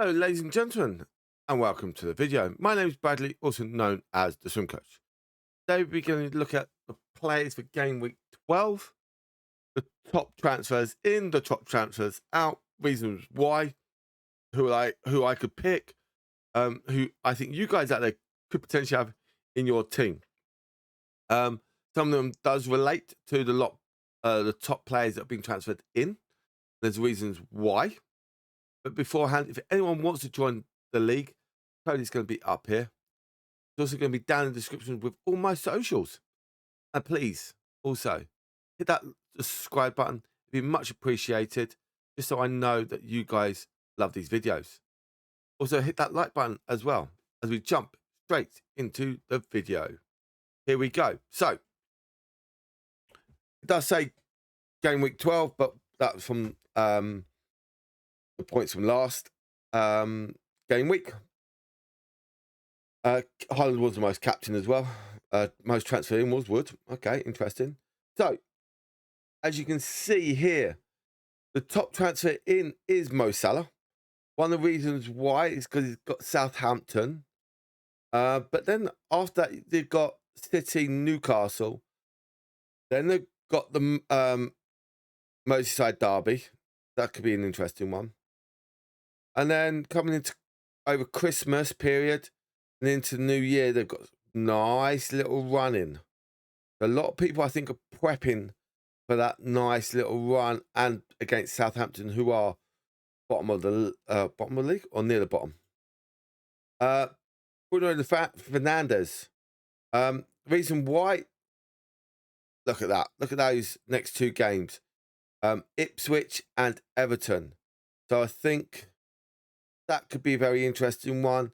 Hello, ladies and gentlemen, and welcome to the video. My name is Bradley, also known as the Swim Coach. Today we're going to look at the players for game week 12, the top transfers in, the top transfers out, reasons why, who I could pick, who I think you guys out there could potentially have in your team. Some of them does relate to the top players that have been transferred in. There's reasons why. But beforehand, if anyone wants to join the league, code is going to be up here. It's also going to be down in the description with all my socials. And please, also, hit that subscribe button. It'd be much appreciated, just so I know that you guys love these videos. Also, hit that like button as well, as we jump straight into the video. Here we go. So, it does say game week 12, but that's from the points from last game week. Holland was the most captain as well. Most transfer in was Wood. Okay, interesting. So, as you can see here, the top transfer in is Mo Salah. One of the reasons why is because he's got Southampton. But then after that, they've got City, Newcastle. Then they've got the Merseyside derby. That could be an interesting one. And then coming into over Christmas period and into the new year, they've got nice little running. A lot of people, I think, are prepping for that nice little run, and against Southampton, who are bottom of the league or near the bottom. Bruno Fernandes. Reason why? Look at that. Look at those next two games. Ipswich and Everton. So I think that could be a very interesting one.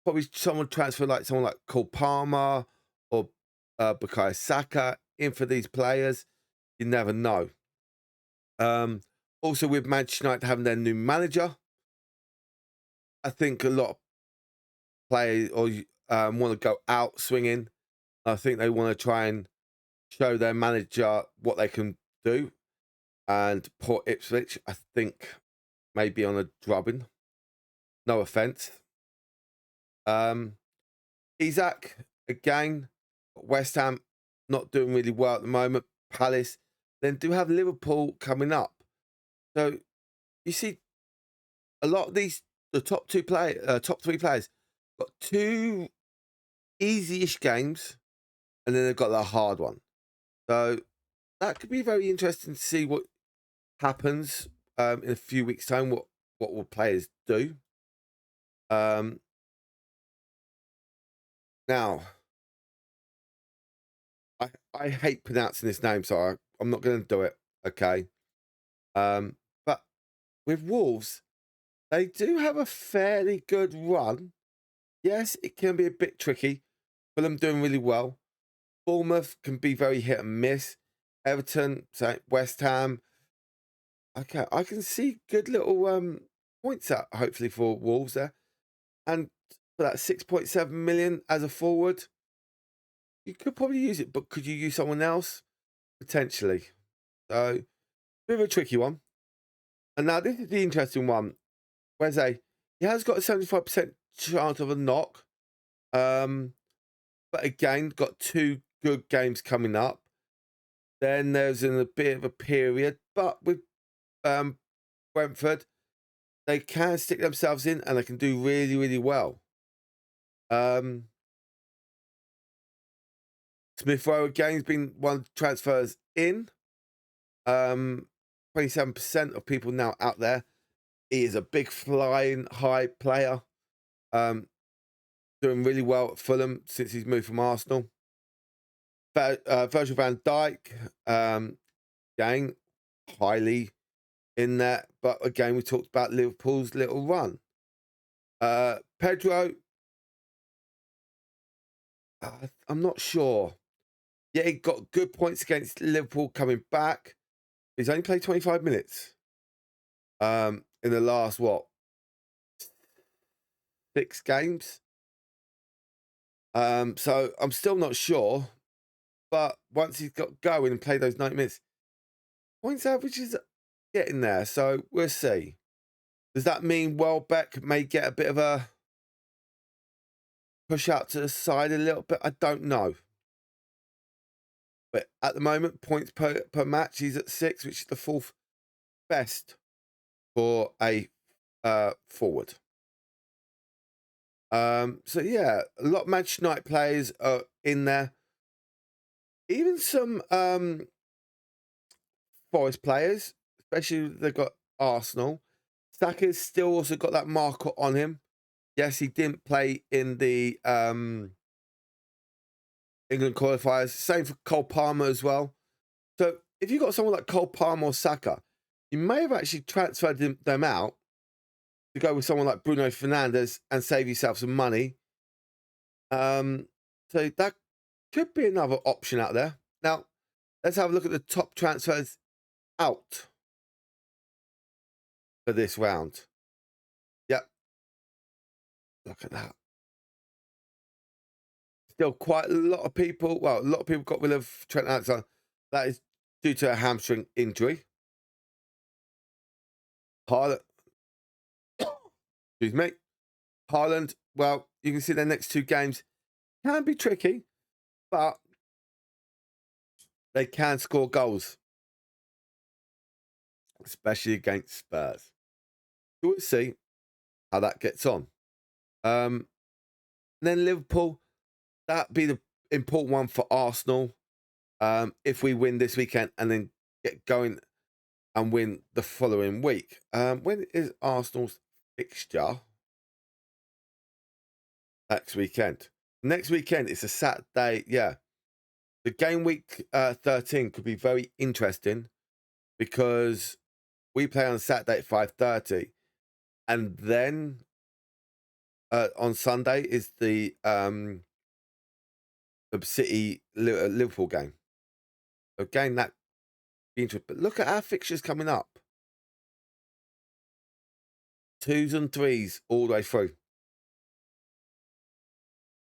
Probably someone transfer like someone like Cole Palmer or Bukayo Saka in for these players. You never know. Also, with Manchester United having their new manager, I think a lot of players want to go out swinging. I think they want to try and show their manager what they can do. And poor Ipswich, I think, may be on a drubbing. No offense. Isaac, again, West Ham not doing really well at the moment. Palace, then do have Liverpool coming up. So you see a lot of these, the top three players, got two easy-ish games, and then they've got the hard one. So that could be very interesting to see what happens in a few weeks' time. What will players do? Now, I hate pronouncing this name, so I'm not going to do it. Okay. But with Wolves, they do have a fairly good run. Yes, it can be a bit tricky. Fulham doing really well. Bournemouth can be very hit and miss. Everton, West Ham. Okay, I can see good little points out hopefully for Wolves there. And for that 6.7 million as a forward, you could probably use it, but could you use someone else? Potentially. So, bit of a tricky one. And now this is the interesting one. Where's he has got a 75% chance of a knock. But again, got two good games coming up. Then there's in a bit of a period, but with Brentford, they can stick themselves in and they can do really, really well. Smith Rowe again has been one of the transfers in. 27% of people now out there. He is a big flying high player. Doing really well at Fulham since he's moved from Arsenal. Virgil van Dijk, again, highly in there. But again, we talked about Liverpool's little run. Pedro, I'm not sure. Yeah, he got good points against Liverpool coming back. He's only played 25 minutes in the last, 6 games. So I'm still not sure. But once he's got going and played those 90 minutes, points average is getting there. So we'll see. Does that mean Welbeck may get a bit of a push out to the side a little bit? I don't know. But at the moment, points per match, he's at 6, which is the 4th best for a forward. So yeah, a lot of Manchester United players are in there. Even some Forest players, especially they've got Arsenal. Saka's still also got that marker on him. Yes, he didn't play in the England qualifiers. Same for Cole Palmer as well. So if you've got someone like Cole Palmer or Saka, you may have actually transferred them out to go with someone like Bruno Fernandes and save yourself some money. So that could be another option out there. Now, let's have a look at the top transfers out for this round. Yep. Look at that. Still quite a lot of people. Well, a lot of people got rid of Trent Alexander. That is due to a hamstring injury. Haaland. Excuse me. Haaland. Well, you can see their next 2 games can be tricky, but they can score goals, especially against Spurs. So we'll see how that gets on. Then Liverpool, that'd be the important one for Arsenal. If we win this weekend and then get going and win the following week. When is Arsenal's fixture? Next weekend. Next weekend, it's a Saturday. Yeah. The game week 13 could be very interesting because we play on Saturday at 5:30. And then on Sunday is the City Liverpool game. Again, that be interesting. But look at our fixtures coming up. 2s and 3s all the way through.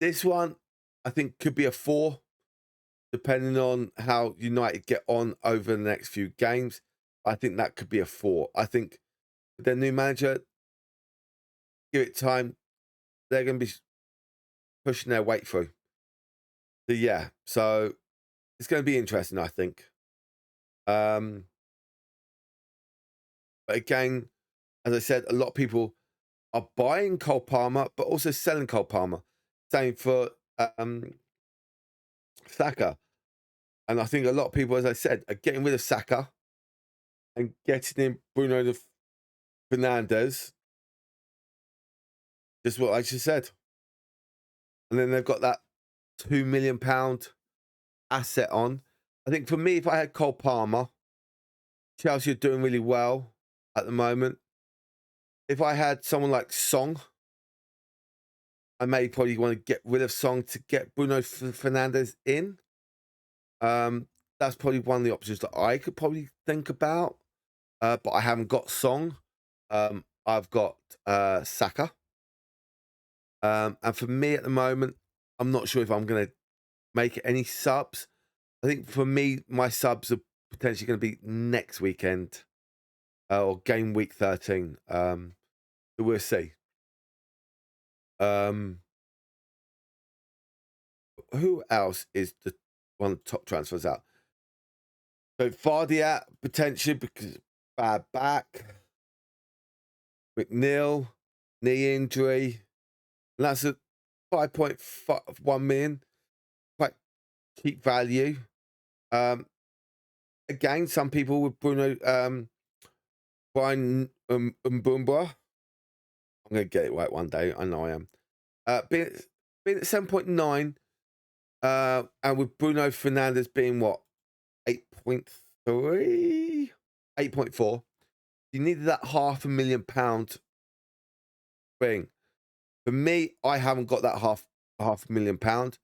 This one, I think, could be a 4, depending on how United get on over the next few games. I think that could be a 4. I think with their new manager, give it time, they're going to be pushing their weight through. So, yeah. So, it's going to be interesting, I think. But again, as I said, a lot of people are buying Cole Palmer, but also selling Cole Palmer. Same for Saka. And I think a lot of people, as I said, are getting rid of Saka and getting in Bruno Fernandes. Just what I just said. And then they've got that £2 million asset on. I think for me, if I had Cole Palmer, Chelsea are doing really well at the moment. If I had someone like Song, I may probably want to get rid of Song to get Bruno Fernandes in. That's probably one of the options that I could probably think about. But I haven't got Song. I've got Saka. And for me at the moment, I'm not sure if I'm going to make any subs. I think for me, my subs are potentially going to be next weekend or game week 13. So we'll see. Who else is the one of the top transfers out? So Vardy potentially because bad back. McNeil, knee injury. And that's at 5.1 million. Quite cheap value. Again, some people with Bruno Brian Mbumba. I'm going to get it right one day. I know I am. Being at 7.9, and with Bruno Fernandes being what? 8.3? 8.4. You needed that £500,000 thing. For me, I haven't got that £500,000.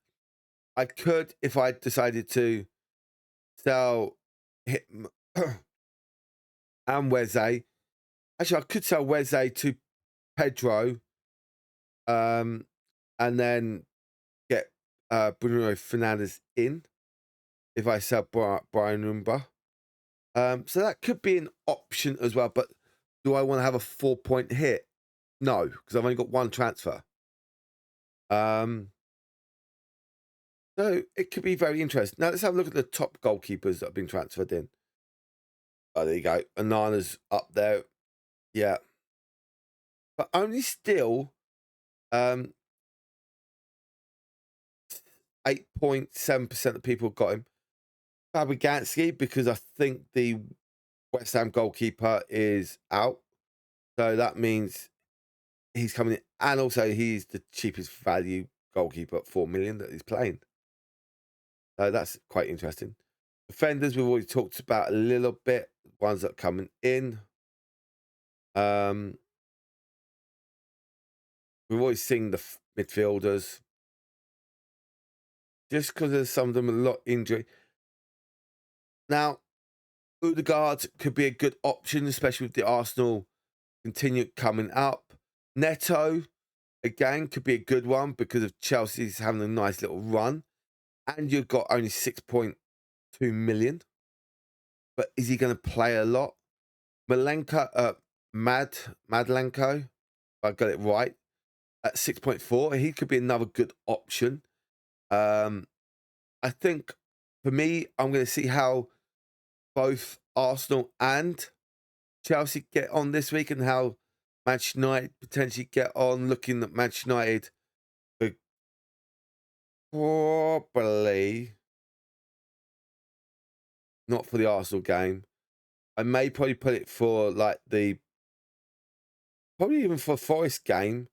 I could, if I decided to sell him and Weze. Actually, I could sell Weze to Pedro, and then get Bruno Fernandes in if I sell Brian Rumba. So that could be an option as well. But do I want to have a 4-point hit? No, because I've only got one transfer. So it could be very interesting. Now let's have a look at the top goalkeepers that have been transferred in. Oh, there you go. Anana's up there. Yeah. But only still 8.7% of people got him. Fabianski, because I think the West Ham goalkeeper is out. So that means he's coming in. And also he's the cheapest value goalkeeper at 4 million that he's playing. So that's quite interesting. Defenders, we've already talked about a little bit. Ones that are coming in. We've always seen the midfielders. Just because there's some of them a lot injury. Now, Odegaard could be a good option, especially with the Arsenal continue coming up. Neto, again, could be a good one because of Chelsea's having a nice little run. And you've got only 6.2 million. But is he going to play a lot? Madlenko, if I got it right, at 6.4, he could be another good option. I think for me, I'm going to see how both Arsenal and Chelsea get on this week and how Manchester United potentially get on. Looking at Manchester United, probably not for the Arsenal game. I may probably put it for like probably even for Forest game.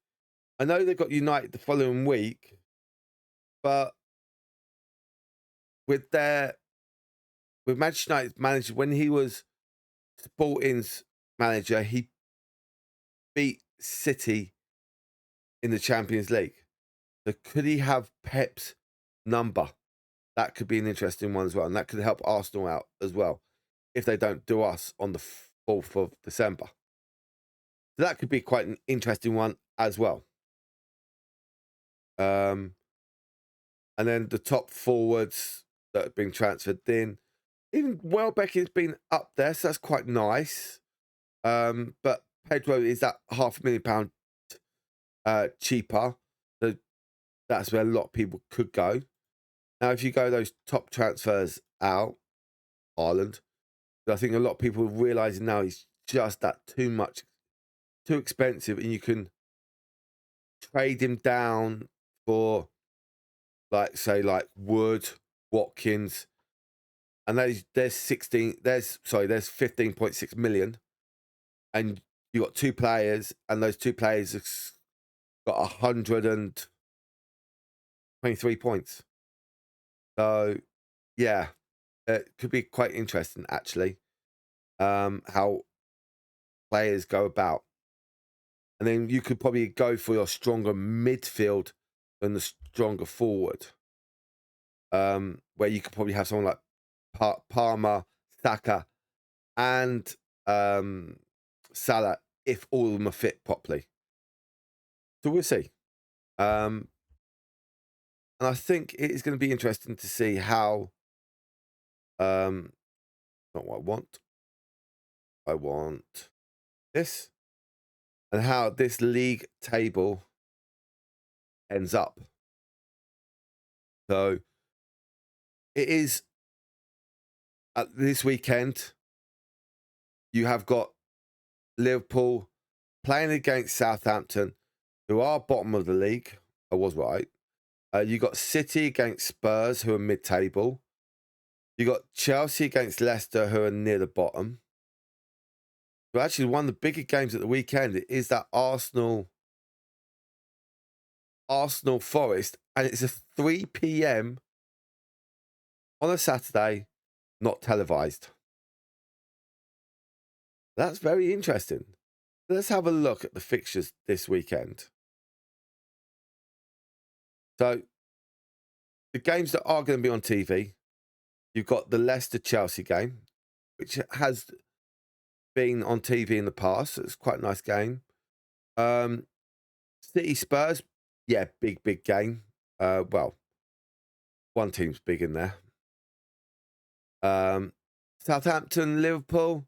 I know they've got United the following week, but with Manchester United's manager, when he was Sporting's manager, he beat City in the Champions League. So could he have Pep's number? That could be an interesting one as well. And that could help Arsenal out as well if they don't do us on the 4th of December. So that could be quite an interesting one as well. And then the top forwards that have been transferred in. Even Welbeck has been up there, so that's quite nice. But Pedro is that £500,000 cheaper. So that's where a lot of people could go. Now, if you go those top transfers out, Ireland, I think a lot of people are realising now he's just that too expensive, and you can trade him down for, like, say, like Wood, Watkins, and there's 15.6 million, and you got two players, and those two players have got 123 points. So, yeah, it could be quite interesting, actually, how players go about. And then you could probably go for your stronger midfield than the stronger forward, where you could probably have someone like Palmer, Saka, and Salah if all of them are fit properly. So we'll see. And I think it is going to be interesting to see how, not what I want. I want this. And how this league table ends up. So it is this weekend. You have got Liverpool playing against Southampton, who are bottom of the league. I was right. You got City against Spurs, who are mid-table. You got Chelsea against Leicester, who are near the bottom. But actually, one of the bigger games at the weekend is that Arsenal Forest, and it's a 3 p.m. on a Saturday, not televised. That's very interesting. Let's have a look at the fixtures this weekend. So, the games that are going to be on TV, you've got the Leicester-Chelsea game, which has been on TV in the past. So it's quite a nice game. City-Spurs, yeah, big game. Well, one team's big in there. Southampton-Liverpool,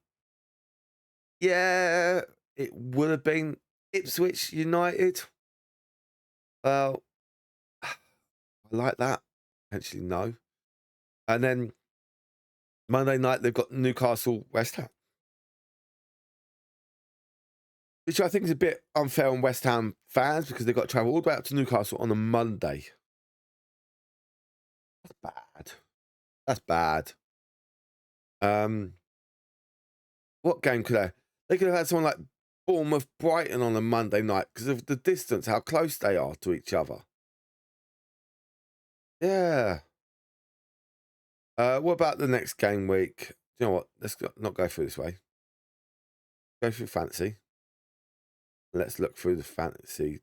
Yeah, it would have been Ipswich United. Well, I like that. Potentially no. And then Monday night, they've got Newcastle West Ham, which I think is a bit unfair on West Ham fans because they've got to travel all the way up to Newcastle on a Monday. That's bad. That's bad. What game could they could have had someone like Bournemouth Brighton on a Monday night because of the distance, how close they are to each other. Yeah. What about the next game week? You know what? Let's not go through this way. Go through fantasy. Let's look through the fantasy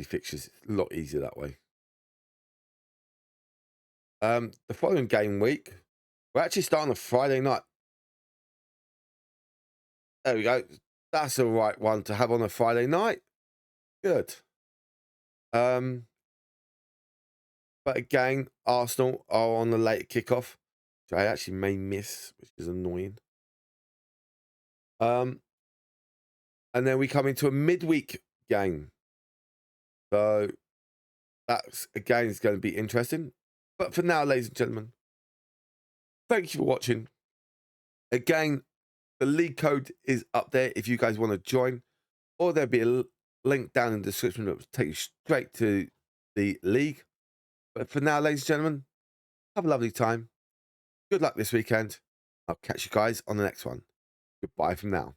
fixtures. It's a lot easier that way. The following game week, we're actually starting on Friday night. There we go. That's the right one to have on a Friday night. Good. But again, Arsenal are on the late kickoff, which I actually may miss, which is annoying. And then we come into a midweek game. So that's again is going to be interesting. But for now, ladies and gentlemen, thank you for watching. Again, the league code is up there if you guys want to join, or there'll be a link down in the description that will take you straight to the league. But for now, ladies and gentlemen, have a lovely time. Good luck this weekend. I'll catch you guys on the next one. Goodbye from now.